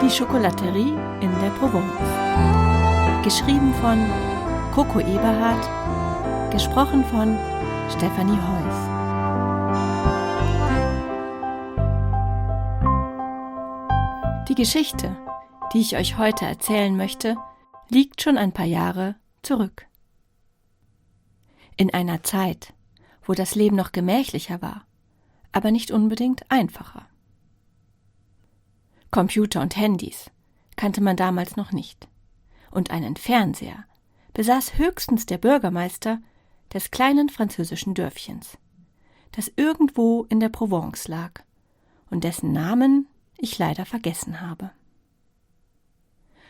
Die Chocolaterie in der Provence. Geschrieben von Coco Eberhardt, gesprochen von Stefanie Heuss. Die Geschichte, die ich euch heute erzählen möchte, liegt schon ein paar Jahre zurück. In einer Zeit, wo das Leben noch gemächlicher war, aber nicht unbedingt einfacher. Computer und Handys kannte man damals noch nicht. Und einen Fernseher besaß höchstens der Bürgermeister des kleinen französischen Dörfchens, das irgendwo in der Provence lag und dessen Namen ich leider vergessen habe.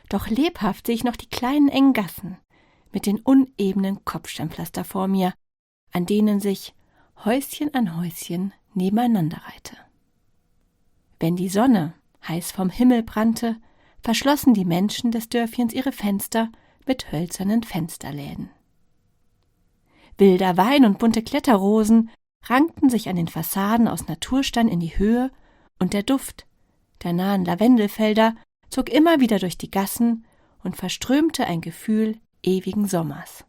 Doch lebhaft sehe ich noch die kleinen engen Gassen mit den unebenen Kopfsteinpflaster vor mir, an denen sich Häuschen an Häuschen nebeneinander reihte. Wenn die Sonne heiß vom Himmel brannte, verschlossen die Menschen des Dörfchens ihre Fenster mit hölzernen Fensterläden. Wilder Wein und bunte Kletterrosen rankten sich an den Fassaden aus Naturstein in die Höhe, und der Duft der nahen Lavendelfelder zog immer wieder durch die Gassen und verströmte ein Gefühl ewigen Sommers.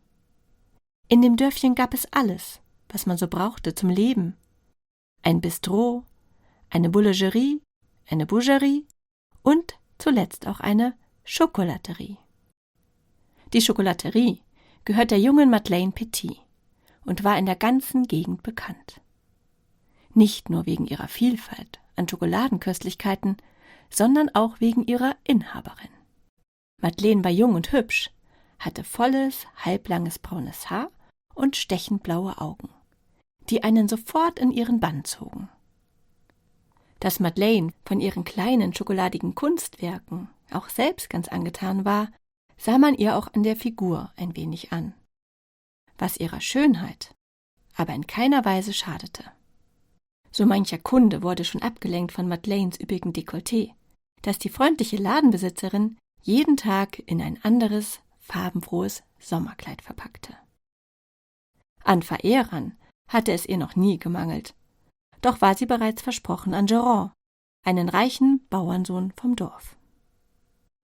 In dem Dörfchen gab es alles, was man so brauchte zum Leben. Ein Bistro, eine Boulangerie, eine Boucherie und zuletzt auch eine Chocolaterie. Die Chocolaterie gehört der jungen Madeleine Petit und war in der ganzen Gegend bekannt. Nicht nur wegen ihrer Vielfalt an Schokoladenköstlichkeiten, sondern auch wegen ihrer Inhaberin. Madeleine war jung und hübsch, hatte volles, halblanges braunes Haar und stechend blaue Augen, die einen sofort in ihren Bann zogen. Dass Madeleine von ihren kleinen schokoladigen Kunstwerken auch selbst ganz angetan war, sah man ihr auch an der Figur ein wenig an, was ihrer Schönheit aber in keiner Weise schadete. So mancher Kunde wurde schon abgelenkt von Madeleines üppigem Dekolleté, das die freundliche Ladenbesitzerin jeden Tag in ein anderes, farbenfrohes Sommerkleid verpackte. An Verehrern hatte es ihr noch nie gemangelt, doch war sie bereits versprochen an Gérard, einen reichen Bauernsohn vom Dorf.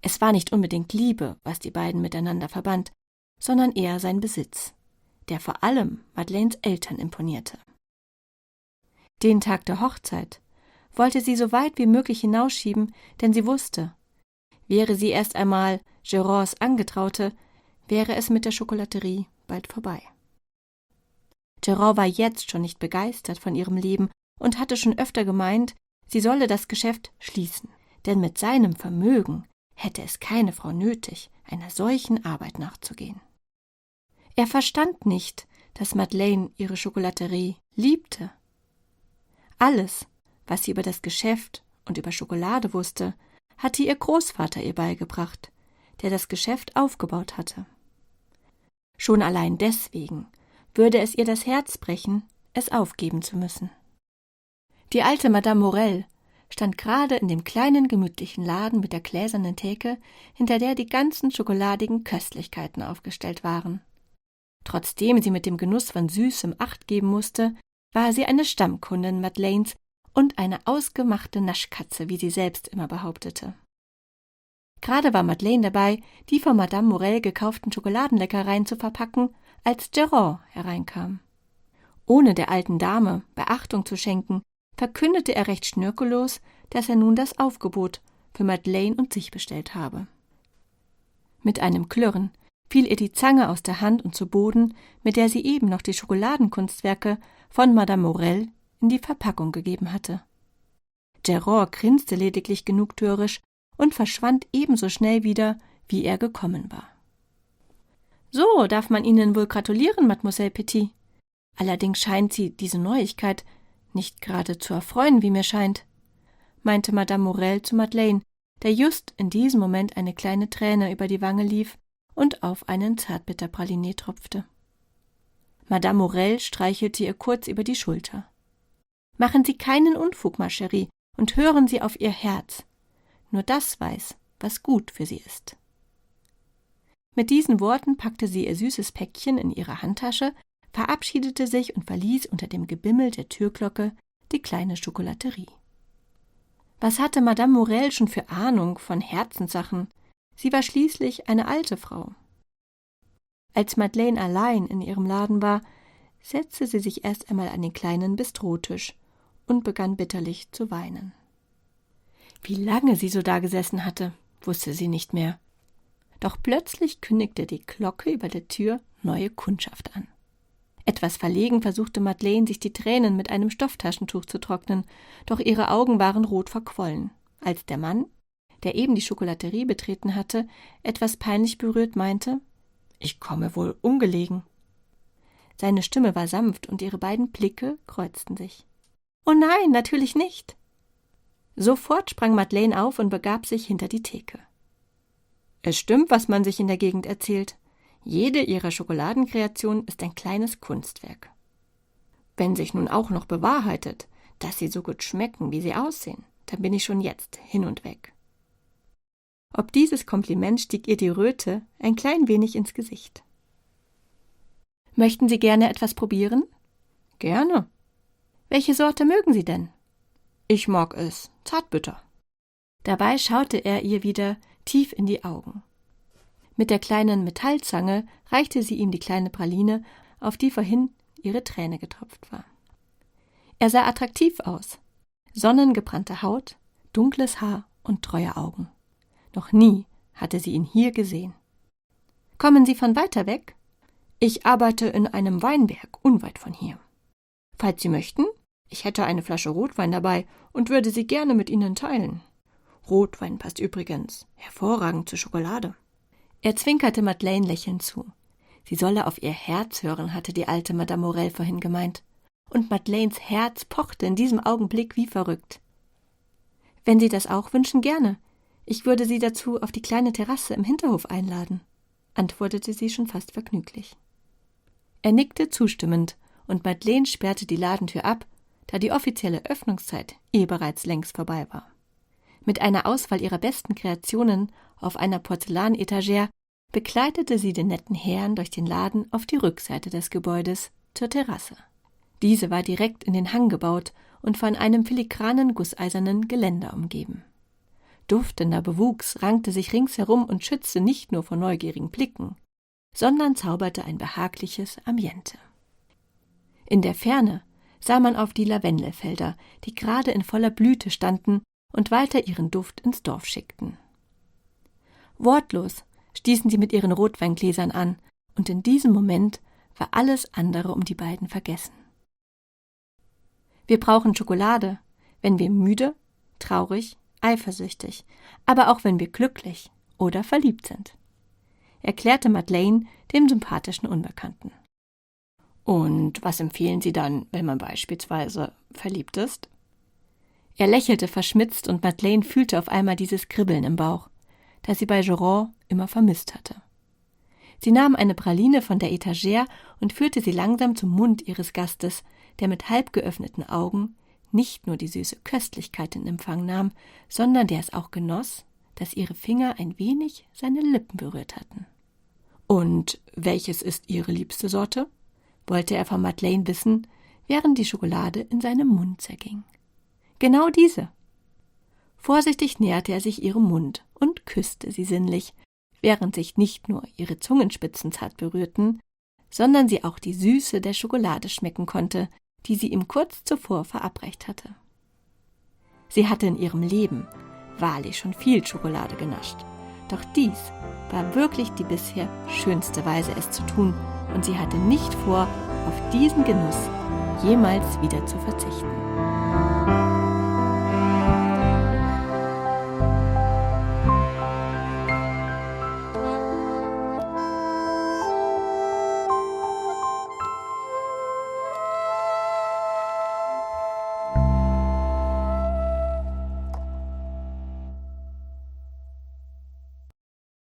Es war nicht unbedingt Liebe, was die beiden miteinander verband, sondern eher sein Besitz, der vor allem Madeleines Eltern imponierte. Den Tag der Hochzeit wollte sie so weit wie möglich hinausschieben, denn sie wusste, wäre sie erst einmal Gérards Angetraute, wäre es mit der Chocolaterie bald vorbei. Gérard war jetzt schon nicht begeistert von ihrem Leben und hatte schon öfter gemeint, sie solle das Geschäft schließen, denn mit seinem Vermögen hätte es keine Frau nötig, einer solchen Arbeit nachzugehen. Er verstand nicht, dass Madeleine ihre Chocolaterie liebte. Alles, was sie über das Geschäft und über Schokolade wusste, hatte ihr Großvater ihr beigebracht, der das Geschäft aufgebaut hatte. Schon allein deswegen würde es ihr das Herz brechen, es aufgeben zu müssen. Die alte Madame Morel stand gerade in dem kleinen, gemütlichen Laden mit der gläsernen Theke, hinter der die ganzen schokoladigen Köstlichkeiten aufgestellt waren. Trotzdem sie mit dem Genuss von Süßem Acht geben musste, war sie eine Stammkundin Madeleines und eine ausgemachte Naschkatze, wie sie selbst immer behauptete. Gerade war Madeleine dabei, die von Madame Morel gekauften Schokoladenleckereien zu verpacken, als Gérard hereinkam. Ohne der alten Dame Beachtung zu schenken, verkündete er recht schnörkellos, dass er nun das Aufgebot für Madeleine und sich bestellt habe. Mit einem Klirren fiel ihr die Zange aus der Hand und zu Boden, mit der sie eben noch die Schokoladenkunstwerke von Madame Morel in die Verpackung gegeben hatte. Gérard grinste lediglich genugtuerisch und verschwand ebenso schnell wieder, wie er gekommen war. »So darf man Ihnen wohl gratulieren, Mademoiselle Petit. Allerdings scheint Sie diese Neuigkeit nicht gerade zu erfreuen, wie mir scheint«, meinte Madame Morel zu Madeleine, der just in diesem Moment eine kleine Träne über die Wange lief und auf einen Zartbitterpraliné tropfte. Madame Morel streichelte ihr kurz über die Schulter. »Machen Sie keinen Unfug, ma chérie, und hören Sie auf Ihr Herz. Nur das weiß, was gut für Sie ist.« Mit diesen Worten packte sie ihr süßes Päckchen in ihre Handtasche, verabschiedete sich und verließ unter dem Gebimmel der Türglocke die kleine Chocolaterie. Was hatte Madame Morel schon für Ahnung von Herzenssachen? Sie war schließlich eine alte Frau. Als Madeleine allein in ihrem Laden war, setzte sie sich erst einmal an den kleinen Bistrotisch und begann bitterlich zu weinen. Wie lange sie so dagesessen hatte, wusste sie nicht mehr. Doch plötzlich kündigte die Glocke über der Tür neue Kundschaft an. Etwas verlegen versuchte Madeleine, sich die Tränen mit einem Stofftaschentuch zu trocknen, doch ihre Augen waren rot verquollen, als der Mann, der eben die Schokolaterie betreten hatte, etwas peinlich berührt meinte: »Ich komme wohl ungelegen.« Seine Stimme war sanft und ihre beiden Blicke kreuzten sich. »Oh nein, natürlich nicht!« Sofort sprang Madeleine auf und begab sich hinter die Theke. Es stimmt, was man sich in der Gegend erzählt. Jede ihrer Schokoladenkreationen ist ein kleines Kunstwerk. Wenn sich nun auch noch bewahrheitet, dass sie so gut schmecken, wie sie aussehen, dann bin ich schon jetzt hin und weg. Ob dieses Kompliment stieg ihr die Röte ein klein wenig ins Gesicht. »Möchten Sie gerne etwas probieren?« »Gerne.« »Welche Sorte mögen Sie denn?« »Ich mag es zartbitter.« Dabei schaute er ihr wieder tief in die Augen. Mit der kleinen Metallzange reichte sie ihm die kleine Praline, auf die vorhin ihre Träne getropft war. Er sah attraktiv aus. Sonnengebrannte Haut, dunkles Haar und treue Augen. Noch nie hatte sie ihn hier gesehen. »Kommen Sie von weiter weg?« »Ich arbeite in einem Weinberg unweit von hier.« »Falls Sie möchten, ich hätte eine Flasche Rotwein dabei und würde sie gerne mit Ihnen teilen. Rotwein passt übrigens hervorragend zur Schokolade.« Er zwinkerte Madeleine lächelnd zu. Sie solle auf ihr Herz hören, hatte die alte Madame Morel vorhin gemeint. Und Madeleines Herz pochte in diesem Augenblick wie verrückt. »Wenn Sie das auch wünschen, gerne. Ich würde Sie dazu auf die kleine Terrasse im Hinterhof einladen«, antwortete sie schon fast vergnüglich. Er nickte zustimmend, und Madeleine sperrte die Ladentür ab, da die offizielle Öffnungszeit bereits längst vorbei war. Mit einer Auswahl ihrer besten Kreationen auf einer Porzellanetagere begleitete sie den netten Herrn durch den Laden auf die Rückseite des Gebäudes zur Terrasse. Diese war direkt in den Hang gebaut und von einem filigranen gusseisernen Geländer umgeben. Duftender Bewuchs rankte sich ringsherum und schützte nicht nur vor neugierigen Blicken, sondern zauberte ein behagliches Ambiente. In der Ferne sah man auf die Lavendelfelder, die gerade in voller Blüte standen und weiter ihren Duft ins Dorf schickten. Wortlos stießen sie mit ihren Rotweingläsern an, und in diesem Moment war alles andere um die beiden vergessen. Wir brauchen Schokolade, wenn wir müde, traurig, eifersüchtig, aber auch wenn wir glücklich oder verliebt sind, erklärte Madeleine dem sympathischen Unbekannten. Und was empfehlen Sie dann, wenn man beispielsweise verliebt ist? Er lächelte verschmitzt und Madeleine fühlte auf einmal dieses Kribbeln im Bauch, das sie bei Geronte immer vermisst hatte. Sie nahm eine Praline von der Etagere und führte sie langsam zum Mund ihres Gastes, der mit halb geöffneten Augen nicht nur die süße Köstlichkeit in Empfang nahm, sondern der es auch genoss, dass ihre Finger ein wenig seine Lippen berührt hatten. »Und welches ist Ihre liebste Sorte?« wollte er von Madeleine wissen, während die Schokolade in seinem Mund zerging. »Genau diese.« Vorsichtig näherte er sich ihrem Mund und küsste sie sinnlich, während sich nicht nur ihre Zungenspitzen zart berührten, sondern sie auch die Süße der Schokolade schmecken konnte, die sie ihm kurz zuvor verabreicht hatte. Sie hatte in ihrem Leben wahrlich schon viel Schokolade genascht, doch dies war wirklich die bisher schönste Weise, es zu tun, und sie hatte nicht vor, auf diesen Genuss jemals wieder zu verzichten.